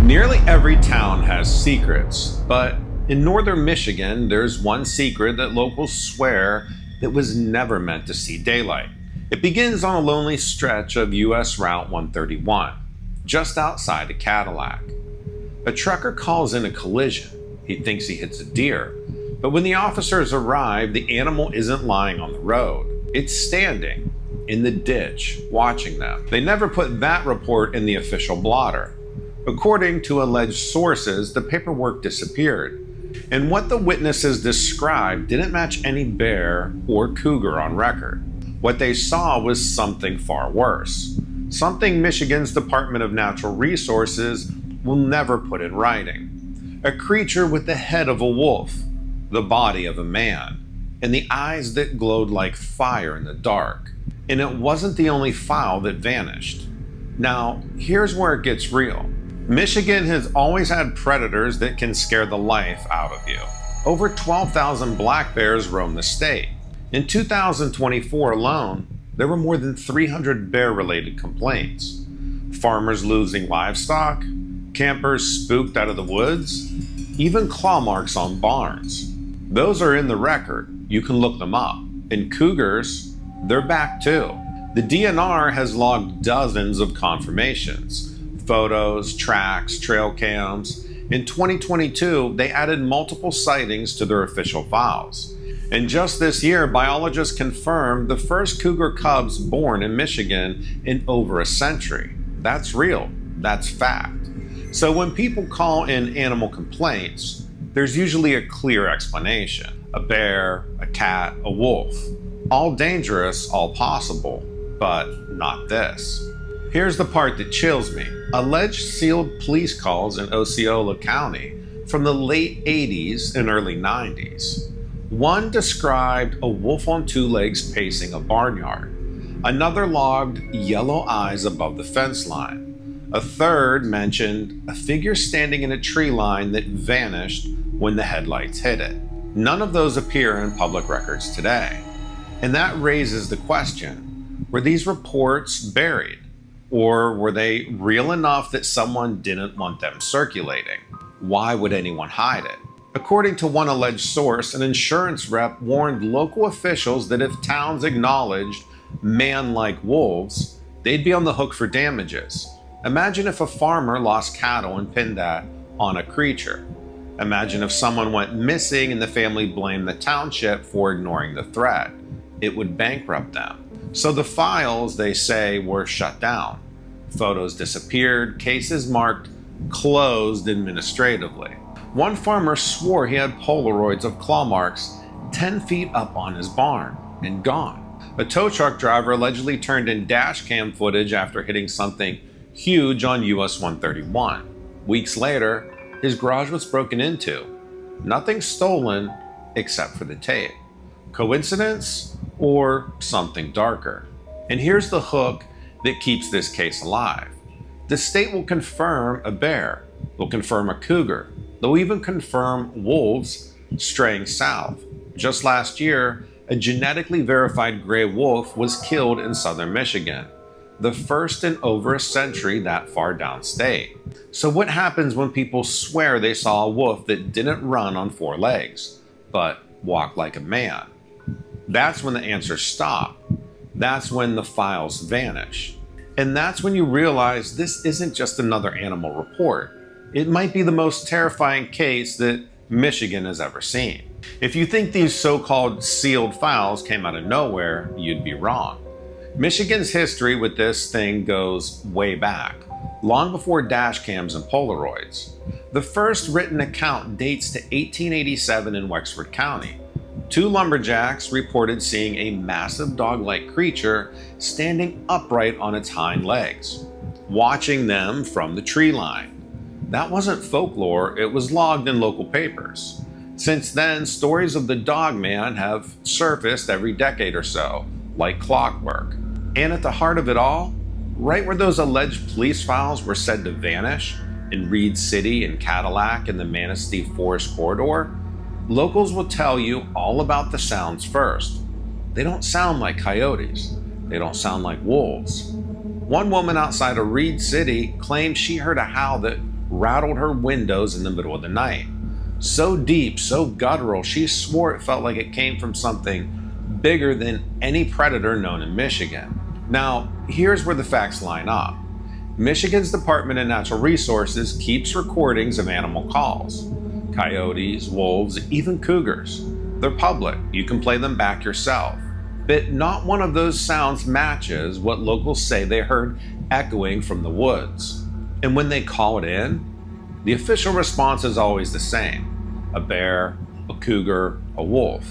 Nearly every town has secrets, but in northern Michigan, there's one secret that locals swear that was never meant to see daylight. It begins on a lonely stretch of US Route 131, just outside of Cadillac. A trucker calls in a collision. He thinks he hits a deer, but when the officers arrive, the animal isn't lying on the road. It's standing in the ditch, watching them. They never put that report in the official blotter. According to alleged sources, the paperwork disappeared, and what the witnesses described didn't match any bear or cougar on record. What they saw was something far worse, something Michigan's Department of Natural Resources will never put in writing. A creature with the head of a wolf, the body of a man, and the eyes that glowed like fire in the dark. And it wasn't the only fowl that vanished. Now, here's where it gets real. Michigan has always had predators that can scare the life out of you. Over 12,000 black bears roam the state. In 2024 alone, there were more than 300 bear-related complaints. Farmers losing livestock, campers spooked out of the woods, even claw marks on barns. Those are in the record. You can look them up. And cougars, they're back too. The DNR has logged dozens of confirmations. Photos, tracks, trail cams. In 2022, they added multiple sightings to their official files. And just this year, biologists confirmed the first cougar cubs born in Michigan in over a century. That's real. That's fact. So when people call in animal complaints, there's usually a clear explanation. A bear, a cat, a wolf. All dangerous, all possible, but not this. Here's the part that chills me. Alleged sealed police calls in Osceola County from the late 80s and early 90s. One described a wolf on two legs pacing a barnyard. Another logged yellow eyes above the fence line. A third mentioned a figure standing in a tree line that vanished when the headlights hit it. None of those appear in public records today. And that raises the question, were these reports buried? Or were they real enough that someone didn't want them circulating? Why would anyone hide it? According to one alleged source, an insurance rep warned local officials that if towns acknowledged man-like wolves, they'd be on the hook for damages. Imagine if a farmer lost cattle and pinned that on a creature. Imagine if someone went missing and the family blamed the township for ignoring the threat. It would bankrupt them. So the files, they say, were shut down. Photos disappeared, cases marked closed administratively. One farmer swore he had Polaroids of claw marks 10 feet up on his barn and gone. A tow truck driver allegedly turned in dash cam footage after hitting something huge on US 131. Weeks later, his garage was broken into. Nothing stolen except for the tape. Coincidence or something darker? And here's the hook that keeps this case alive. The state will confirm a bear. They'll confirm a cougar. They'll even confirm wolves straying south. Just last year, a genetically verified gray wolf was killed in southern Michigan, the first in over a century that far downstate. So what happens when people swear they saw a wolf that didn't run on four legs, but walked like a man? That's when the answers stop. That's when the files vanish. And that's when you realize this isn't just another animal report. It might be the most terrifying case that Michigan has ever seen. If you think these so-called sealed files came out of nowhere, you'd be wrong. Michigan's history with this thing goes way back, long before dash cams and Polaroids. The first written account dates to 1887 in Wexford County. Two lumberjacks reported seeing a massive dog-like creature standing upright on its hind legs, watching them from the tree line. That wasn't folklore, it was logged in local papers. Since then, stories of the dog man have surfaced every decade or so, like clockwork. And at the heart of it all, right where those alleged police files were said to vanish, in Reed City and Cadillac in the Manistee Forest Corridor, locals will tell you all about the sounds first. They don't sound like coyotes. They don't sound like wolves. One woman outside of Reed City claimed she heard a howl that rattled her windows in the middle of the night. So deep, so guttural, she swore it felt like it came from something bigger than any predator known in Michigan. Now, here's where the facts line up. Michigan's Department of Natural Resources keeps recordings of animal calls. Coyotes, wolves, even cougars. They're public. You can play them back yourself. But not one of those sounds matches what locals say they heard echoing from the woods. And when they call it in, the official response is always the same. A bear, a cougar, a wolf.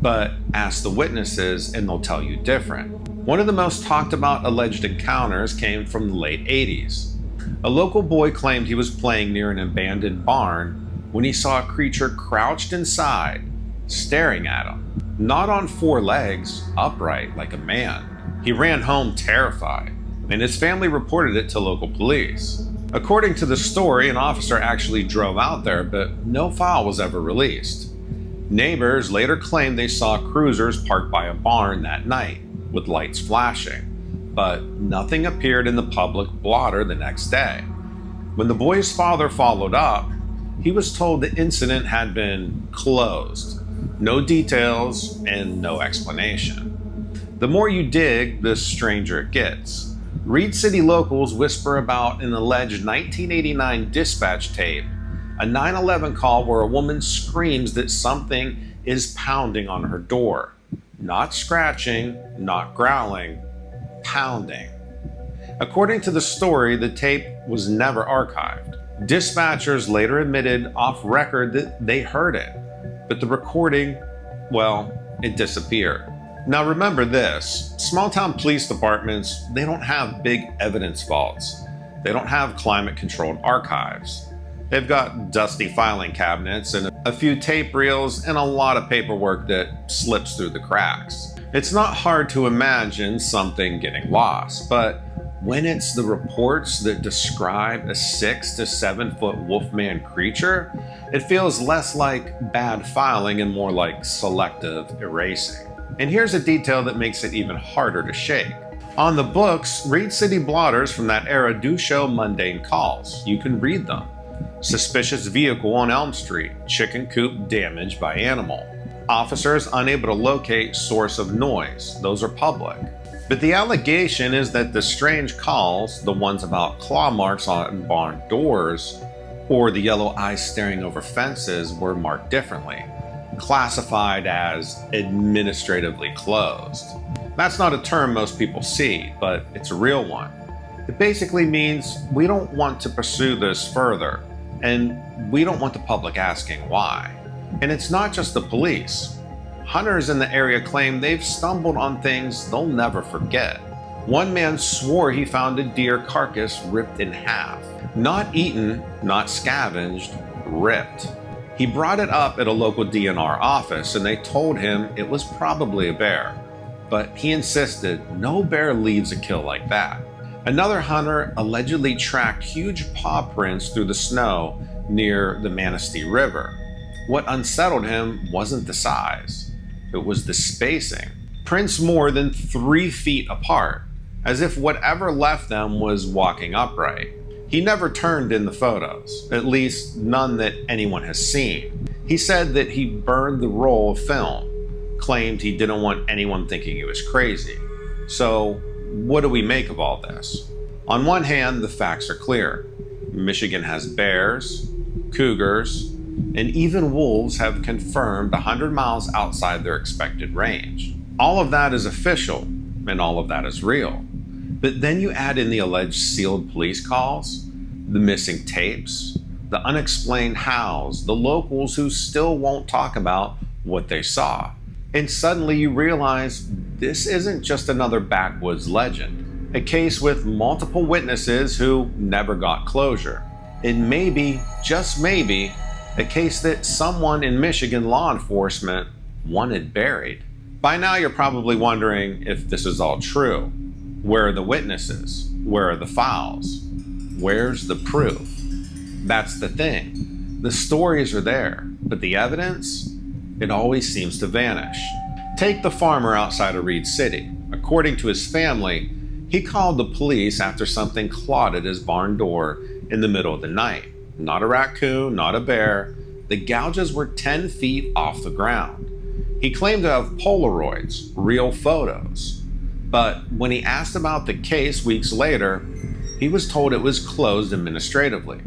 But ask the witnesses and they'll tell you different. One of the most talked about alleged encounters came from the late 80s. A local boy claimed he was playing near an abandoned barn when he saw a creature crouched inside, staring at him. Not on four legs, upright like a man. He ran home terrified, and his family reported it to local police. According to the story, an officer actually drove out there, but no file was ever released. Neighbors later claimed they saw cruisers parked by a barn that night, with lights flashing, but nothing appeared in the public blotter the next day. When the boy's father followed up, he was told the incident had been closed. No details and no explanation. The more you dig, the stranger it gets. Reed City locals whisper about an alleged 1989 dispatch tape, a 911 call where a woman screams that something is pounding on her door. Not scratching, not growling, pounding. According to the story, the tape was never archived. Dispatchers later admitted off record that they heard it, but the recording, well, it disappeared. Now remember this, small town police departments, they don't have big evidence vaults. They don't have climate-controlled archives. They've got dusty filing cabinets and a few tape reels and a lot of paperwork that slips through the cracks. It's not hard to imagine something getting lost, but when it's the reports that describe a 6 to 7 foot wolfman creature, it feels less like bad filing and more like selective erasing. And here's a detail that makes it even harder to shake. On the books, Reed City blotters from that era do show mundane calls. You can read them. Suspicious vehicle on Elm Street, chicken coop damaged by animal. Officers unable to locate source of noise. Those are public. But the allegation is that the strange calls, the ones about claw marks on barn doors, or the yellow eyes staring over fences, were marked differently, classified as administratively closed. That's not a term most people see, but it's a real one. It basically means we don't want to pursue this further, and we don't want the public asking why. And it's not just the police. Hunters in the area claim they've stumbled on things they'll never forget. One man swore he found a deer carcass ripped in half. Not eaten, not scavenged, ripped. He brought it up at a local DNR office and they told him it was probably a bear. But he insisted no bear leaves a kill like that. Another hunter allegedly tracked huge paw prints through the snow near the Manistee River. What unsettled him wasn't the size. It was the spacing. Prints more than 3 feet apart, as if whatever left them was walking upright. He never turned in the photos, at least none that anyone has seen. He said that he burned the roll of film, claimed he didn't want anyone thinking he was crazy. So, what do we make of all this? On one hand, the facts are clear. Michigan has bears, cougars, and even wolves have confirmed 100 miles outside their expected range. All of that is official, and all of that is real. But then you add in the alleged sealed police calls, the missing tapes, the unexplained hows, the locals who still won't talk about what they saw. And suddenly you realize this isn't just another backwoods legend, a case with multiple witnesses who never got closure. It may be, just maybe, a case that someone in Michigan law enforcement wanted buried. By now you're probably wondering if this is all true. Where are the witnesses? Where are the files? Where's the proof? That's the thing. The stories are there, but the evidence? It always seems to vanish. Take the farmer outside of Reed City. According to his family, he called the police after something clawed at his barn door in the middle of the night. not a raccoon, not a bear. The gouges were 10 feet off the ground. He claimed to have Polaroids, real photos. But when he asked about the case weeks later, he was told it was closed administratively.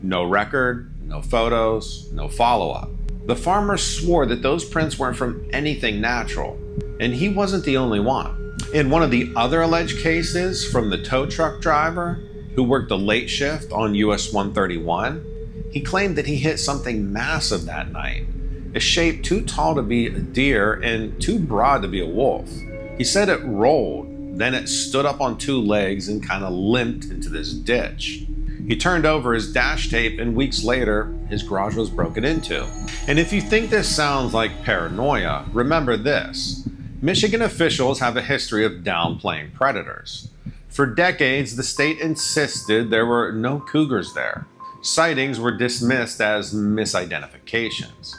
No record, no photos, no follow-up. The farmer swore that those prints weren't from anything natural, and he wasn't the only one. In one of the other alleged cases from the tow truck driver who worked the late shift on US 131, he claimed that he hit something massive that night, a shape too tall to be a deer and too broad to be a wolf. He said it rolled, then it stood up on two legs and kind of limped into this ditch. He turned over his dash tape, and weeks later, his garage was broken into. And if you think this sounds like paranoia, remember this. Michigan officials have a history of downplaying predators. For decades, the state insisted there were no cougars there. Sightings were dismissed as misidentifications.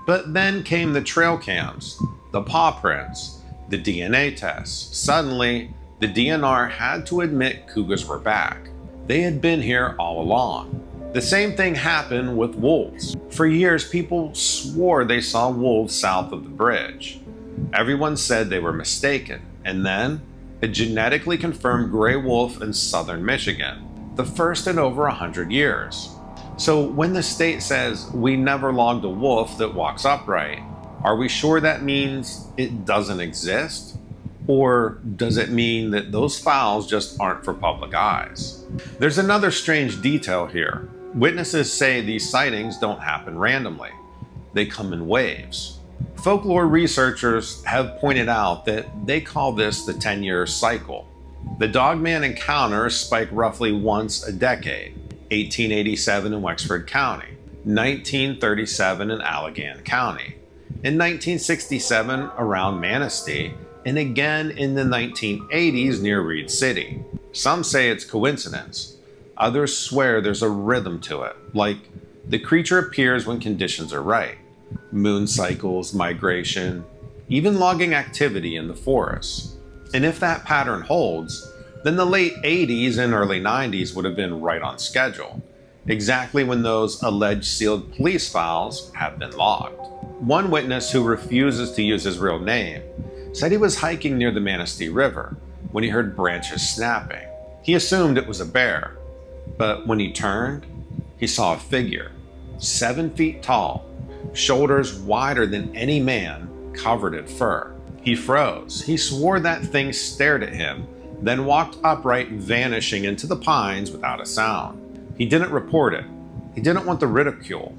But then came the trail cams, the paw prints, the DNA tests. Suddenly, the DNR had to admit cougars were back. They had been here all along. The same thing happened with wolves. For years, people swore they saw wolves south of the bridge. Everyone said they were mistaken. And then, a genetically confirmed gray wolf in southern Michigan, the first in over 100 years. So when the state says we never logged a wolf that walks upright, are we sure that means it doesn't exist? Or does it mean that those fowls just aren't for public eyes? There's another strange detail here. Witnesses say these sightings don't happen randomly. They come in waves. Folklore researchers have pointed out that they call this the 10-year cycle. The Dogman encounters spike roughly once a decade. 1887 in Wexford County, 1937 in Allegan County, in 1967 around Manistee, and again in the 1980s near Reed City. Some say it's coincidence. Others swear there's a rhythm to it, like the creature appears when conditions are right. Moon cycles, migration, even logging activity in the forest. And if that pattern holds, then the late 80s and early 90s would have been right on schedule, exactly when those alleged sealed police files have been logged. One witness who refuses to use his real name said he was hiking near the Manistee River when he heard branches snapping. He assumed it was a bear, but when he turned, he saw a figure, 7 feet tall, shoulders wider than any man, covered in fur. He froze. He swore that thing stared at him, then walked upright, vanishing into the pines without a sound. He didn't report it. He didn't want the ridicule.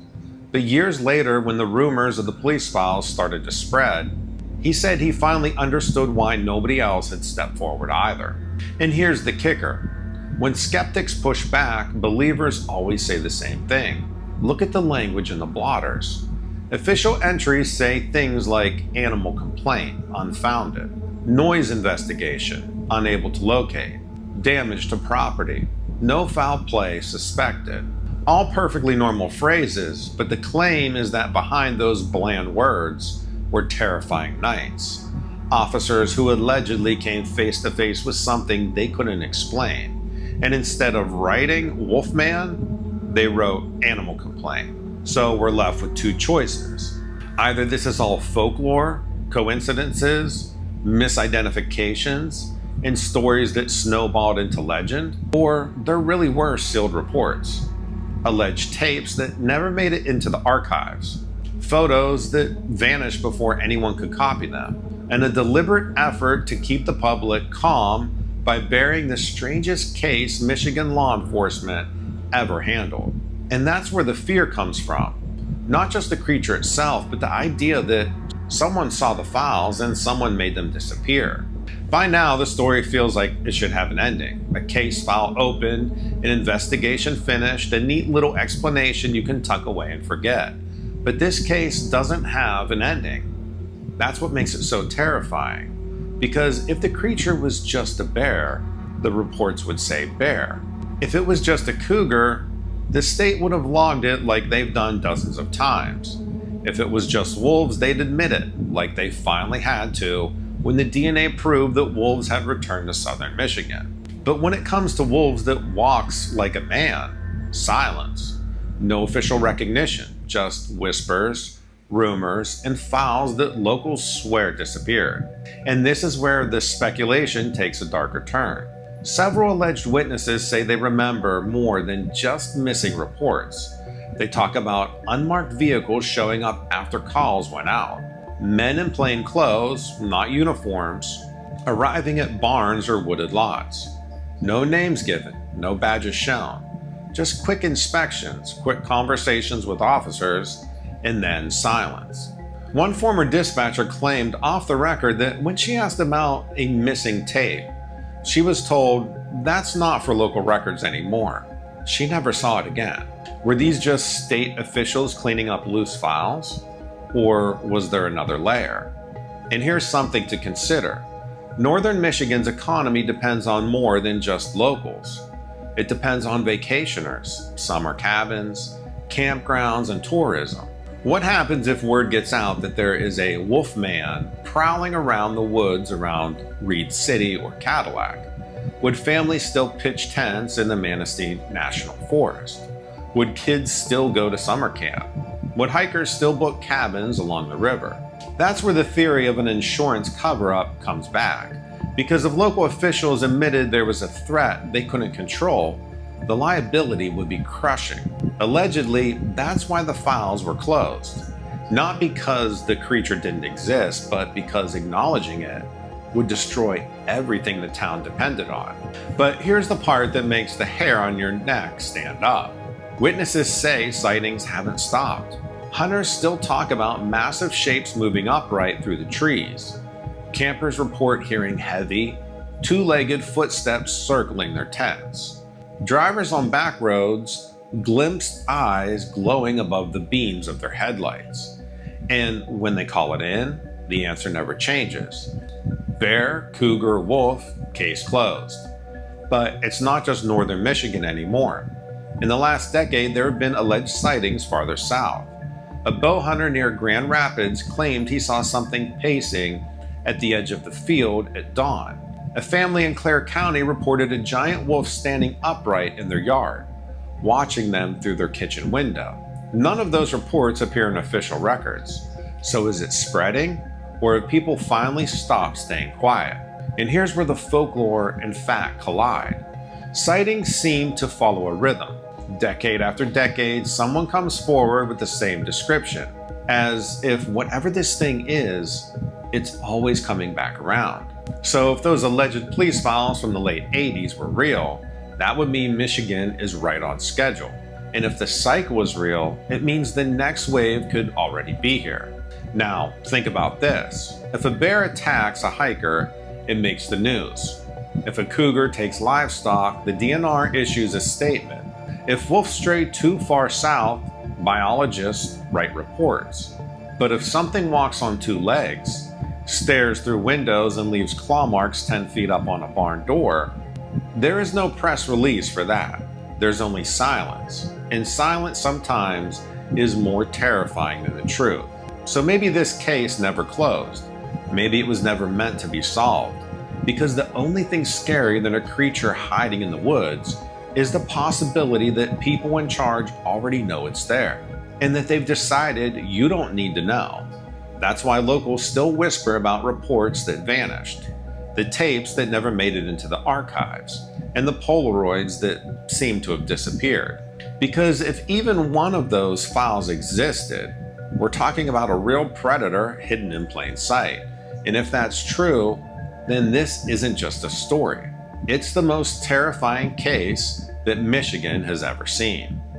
But years later, when the rumors of the police files started to spread, he said he finally understood why nobody else had stepped forward either. And here's the kicker. When skeptics push back, believers always say the same thing. Look at the language in the blotters. Official entries say things like animal complaint, unfounded, noise investigation, unable to locate, damage to property, no foul play suspected. All perfectly normal phrases, but the claim is that behind those bland words were terrifying nights. Officers who allegedly came face to face with something they couldn't explain. And instead of writing Wolfman, they wrote animal complaint. So we're left with two choices. Either this is all folklore, coincidences, misidentifications, and stories that snowballed into legend, or there really were sealed reports, alleged tapes that never made it into the archives, photos that vanished before anyone could copy them, and a deliberate effort to keep the public calm by burying the strangest case Michigan law enforcement ever handled. And that's where the fear comes from. Not just the creature itself, but the idea that someone saw the files and someone made them disappear. By now, the story feels like it should have an ending. A case file opened, an investigation finished, a neat little explanation you can tuck away and forget. But this case doesn't have an ending. That's what makes it so terrifying. Because if the creature was just a bear, the reports would say bear. If it was just a cougar, the state would have logged it like they've done dozens of times. If it was just wolves, they'd admit it, like they finally had to when the DNA proved that wolves had returned to southern Michigan. But when it comes to wolves that walks like a man, silence. No official recognition, just whispers, rumors, and files that locals swear disappeared. And this is where the speculation takes a darker turn. Several alleged witnesses say they remember more than just missing reports. They talk about unmarked vehicles showing up after calls went out, men in plain clothes, not uniforms, arriving at barns or wooded lots. No names given, no badges shown, just quick inspections, quick conversations with officers, and then silence. One former dispatcher claimed off the record that when she asked about a missing tape, she was told that's not for local records anymore. She never saw it again. Were these just state officials cleaning up loose files? Or was there another layer? And here's something to consider. Northern Michigan's economy depends on more than just locals. It depends on vacationers, summer cabins, campgrounds, and tourism. What happens if word gets out that there is a wolf man prowling around the woods around Reed City or Cadillac? Would families still pitch tents in the Manistee National Forest? Would kids still go to summer camp? Would hikers still book cabins along the river? That's where the theory of an insurance cover-up comes back. Because if local officials admitted there was a threat they couldn't control, the liability would be crushing. Allegedly, that's why the files were closed. Not because the creature didn't exist, but because acknowledging it would destroy everything the town depended on. But here's the part that makes the hair on your neck stand up. Witnesses say sightings haven't stopped. Hunters still talk about massive shapes moving upright through the trees. Campers report hearing heavy, two-legged footsteps circling their tents. Drivers on back roads glimpsed eyes glowing above the beams of their headlights. And when they call it in, the answer never changes. Bear, cougar, wolf, case closed. But it's not just northern Michigan anymore. In the last decade, there have been alleged sightings farther south. A bow hunter near Grand Rapids claimed he saw something pacing at the edge of the field at dawn. A family in Clare County reported a giant wolf standing upright in their yard, watching them through their kitchen window. None of those reports appear in official records. So is it spreading, or have people finally stopped staying quiet? And here's where the folklore and fact collide. Sightings seem to follow a rhythm. Decade after decade, someone comes forward with the same description, as if whatever this thing is, it's always coming back around. So if those alleged police files from the late 80s were real, that would mean Michigan is right on schedule. And if the cycle was real, it means the next wave could already be here. Now, think about this. If a bear attacks a hiker, it makes the news. If a cougar takes livestock, the DNR issues a statement. If wolves stray too far south, biologists write reports. But if something walks on two legs, stares through windows, and leaves claw marks 10 feet up on a barn door, there is no press release for that. There's only silence. And silence sometimes is more terrifying than the truth. So maybe this case never closed. Maybe it was never meant to be solved. Because the only thing scarier than a creature hiding in the woods is the possibility that people in charge already know it's there, and that they've decided you don't need to know. That's why locals still whisper about reports that vanished, the tapes that never made it into the archives, and the Polaroids that seem to have disappeared. Because if even one of those files existed, we're talking about a real predator hidden in plain sight. And if that's true, then this isn't just a story. It's the most terrifying case that Michigan has ever seen.